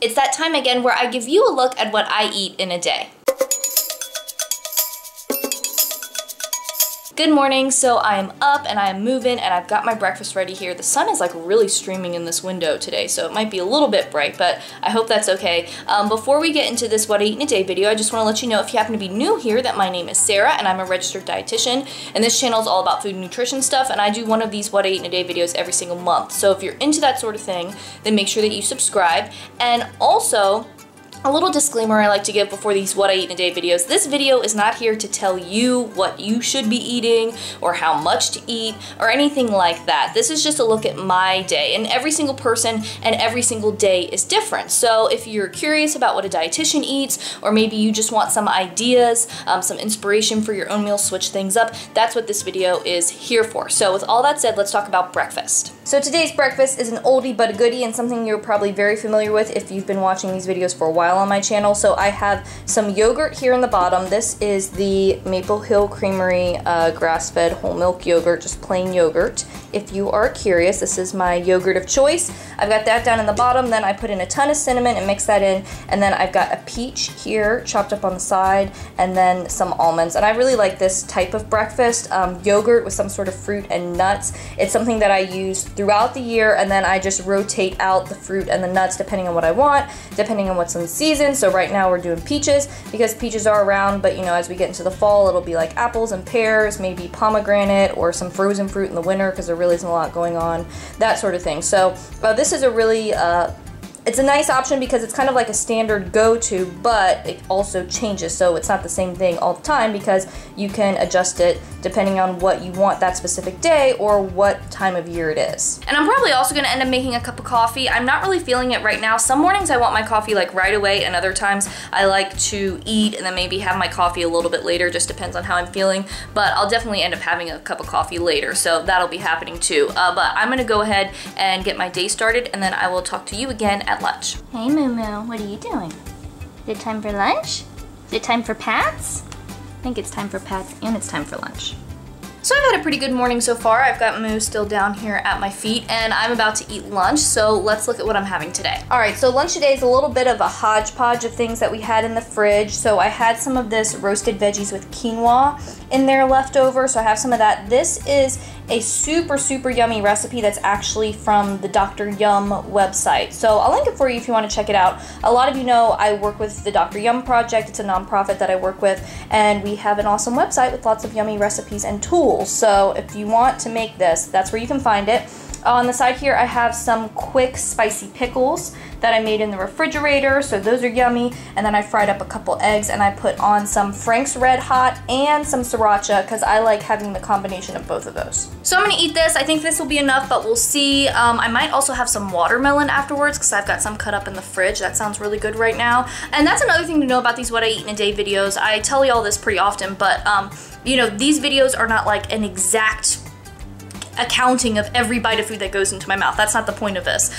It's that time again where I give you a look at what I eat in a day. Good morning. So I am up and I am moving and I've got my breakfast ready here. The sun is like really streaming in this window today, so it might be a little bit bright, but I hope that's okay. Before we get into this what I eat in a day video, I just want to let you know, if you happen to be new here, that my name is Sarah and I'm a registered dietitian, and this channel is all about food and nutrition stuff, and I do one of these what I eat in a day videos every single month. So if you're into that sort of thing, then make sure that you subscribe. And also, a little disclaimer I like to give before these what I eat in a day videos. This video is not here to tell you what you should be eating or how much to eat or anything like that. This is just a look at my day, and every single person and every single day is different. So if you're curious about what a dietitian eats, or maybe you just want some ideas, some inspiration for your own meals, switch things up, that's what this video is here for. So with all that said, let's talk about breakfast. So today's breakfast is an oldie but a goodie, and something you're probably very familiar with if you've been watching these videos for a while on my channel. So I have some yogurt here in the bottom. This is the Maple Hill Creamery grass-fed whole milk yogurt, just plain yogurt. If you are curious, this is my yogurt of choice. I've got that down in the bottom, then I put in a ton of cinnamon and mix that in, and then I've got a peach here chopped up on the side, and then some almonds. And I really like this type of breakfast, yogurt with some sort of fruit and nuts. It's something that I use throughout the year, and then I just rotate out the fruit and the nuts depending on what I want, depending on what's in season. So right now we're doing peaches because peaches are around, but you know, as we get into the fall, it'll be like apples and pears, maybe pomegranate or some frozen fruit in the winter because there really isn't a lot going on, that sort of thing. So this is a really it's a nice option because it's kind of like a standard go-to, but it also changes, so it's not the same thing all the time because you can adjust it depending on what you want that specific day or what time of year it is. And I'm probably also going to end up making a cup of coffee. I'm not really feeling it right now. Some mornings I want my coffee like right away, and other times I like to eat and then maybe have my coffee a little bit later, just depends on how I'm feeling, but I'll definitely end up having a cup of coffee later, so that'll be happening too. But I'm going to go ahead and get my day started, and then I will talk to you again at lunch. Hey Moo Moo, what are you doing? Is it time for lunch? Is it time for pats? I think it's time for pats and it's time for lunch. So I've had a pretty good morning so far. I've got Moo still down here at my feet, and I'm about to eat lunch, so let's look at what I'm having today. Alright, so lunch today is a little bit of a hodgepodge of things that we had in the fridge. So I had some of this roasted veggies with quinoa in there left over, so I have some of that. This is a super yummy recipe that's actually from the Dr. Yum website. So I'll link it for you if you want to check it out. A lot of you know I work with the Dr. Yum Project. It's a nonprofit that I work with, and we have an awesome website with lots of yummy recipes and tools. So if you want to make this, that's where you can find it. On the side here, I have some quick spicy pickles that I made in the refrigerator, so those are yummy. And then I fried up a couple eggs, and I put on some Frank's Red Hot and some sriracha because I like having the combination of both of those. So I'm gonna eat this. I think this will be enough, but we'll see. I might also have some watermelon afterwards because I've got some cut up in the fridge. That sounds really good right now. And that's another thing to know about these what I eat in a day videos. I tell you all this pretty often, but you know, these videos are not like an exact accounting of every bite of food that goes into my mouth. That's not the point of this.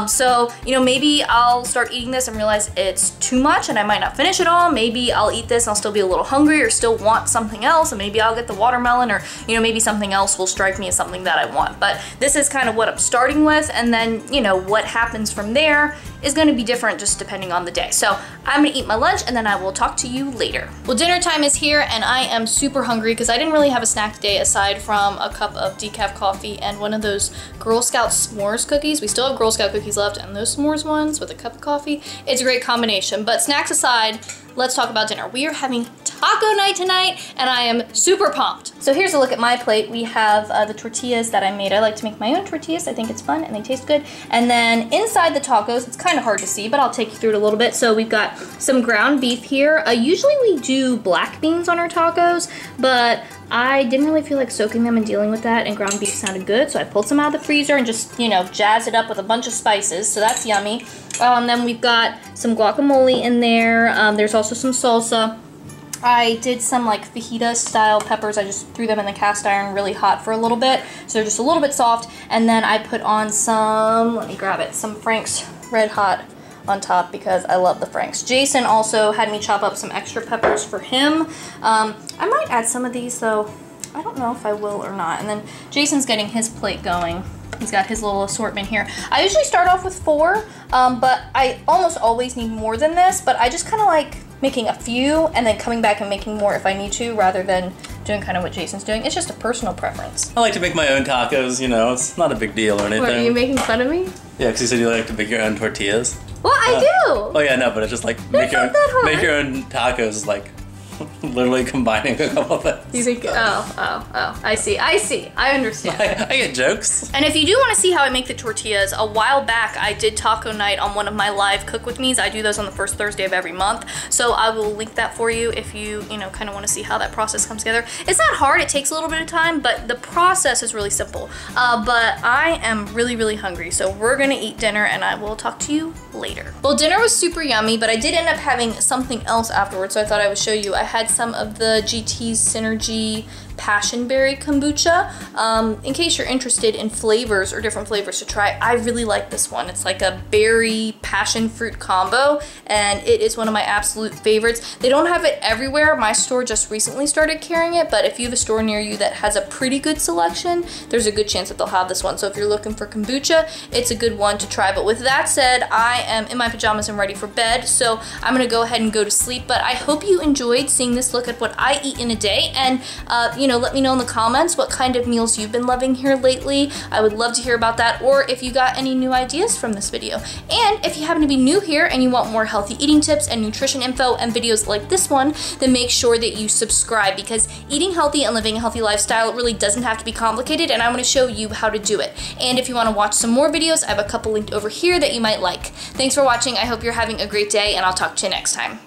So, you know, maybe I'll start eating this and realize it's too much and I might not finish it all. Maybe I'll eat this and I'll still be a little hungry or still want something else, and maybe I'll get the watermelon, or, you know, maybe something else will strike me as something that I want. But this is kind of what I'm starting with, and then, you know, what happens from there is going to be different just depending on the day. So I'm gonna eat my lunch and then I will talk to you later. Well, dinner time is here and I am super hungry because I didn't really have a snack today aside from a cup of decaf coffee and one of those Girl Scout s'mores cookies. We still have Girl Scout cookies left, and those s'mores ones with a cup of coffee, it's a great combination. But snacks aside, let's talk about dinner. We are having taco night tonight and I am super pumped. So here's a look at my plate. We have the tortillas that I made. I like to make my own tortillas. I think it's fun and they taste good. And then inside the tacos, it's kind of hard to see, but I'll take you through it a little bit. So we've got some ground beef here. Usually we do black beans on our tacos, but I didn't really feel like soaking them and dealing with that, and ground beef sounded good, so I pulled some out of the freezer and just, you know, jazzed it up with a bunch of spices, so that's yummy. Then we've got some guacamole in there. There's also some salsa. I did some like fajita style peppers. I just threw them in the cast iron really hot for a little bit, so they're just a little bit soft. And then I put on some, let me grab it, some Frank's Red Hot on top because I love the Franks. Jason also had me chop up some extra peppers for him. I might add some of these though. I don't know if I will or not. And then Jason's getting his plate going. He's got his little assortment here. I usually start off with 4, but I almost always need more than this, but I just kind of like making a few and then coming back and making more if I need to, rather than doing kind of what Jason's doing. It's just a personal preference. I like to make my own tacos, you know, it's not a big deal or anything. What, are you making fun of me? Yeah, because you said you like to make your own tortillas. Well, I do! Oh yeah, no, but it's just like make your own tacos is like literally combining a couple things. You think, oh, I see, I understand. I get jokes. And if you do want to see how I make the tortillas, a while back I did taco night on one of my live cook with me's. I do those on the first Thursday of every month, so I will link that for you if you kind of want to see how that process comes together. It's not hard, it takes a little bit of time, but the process is really simple. But I am really, really hungry, so we're gonna eat dinner and I will talk to you later. Well, dinner was super yummy, but I did end up having something else afterwards, so I thought I would show you. I had some of the GT's Synergy Passion Berry Kombucha. In case you're interested in flavors or different flavors to try, I really like this one. It's like a berry passion fruit combo, and it is one of my absolute favorites. They don't have it everywhere. My store just recently started carrying it, but if you have a store near you that has a pretty good selection, there's a good chance that they'll have this one. So if you're looking for kombucha, it's a good one to try. But with that said, I am in my pajamas and ready for bed, so I'm gonna go ahead and go to sleep. But I hope you enjoyed seeing this look at what I eat in a day, and let me know in the comments what kind of meals you've been loving here lately. I would love to hear about that, or if you got any new ideas from this video. And if you happen to be new here and you want more healthy eating tips and nutrition info and videos like this one, then make sure that you subscribe, because eating healthy and living a healthy lifestyle really doesn't have to be complicated, and I'm going to show you how to do it. And if you want to watch some more videos, I have a couple linked over here that you might like. Thanks for watching. I hope you're having a great day, and I'll talk to you next time.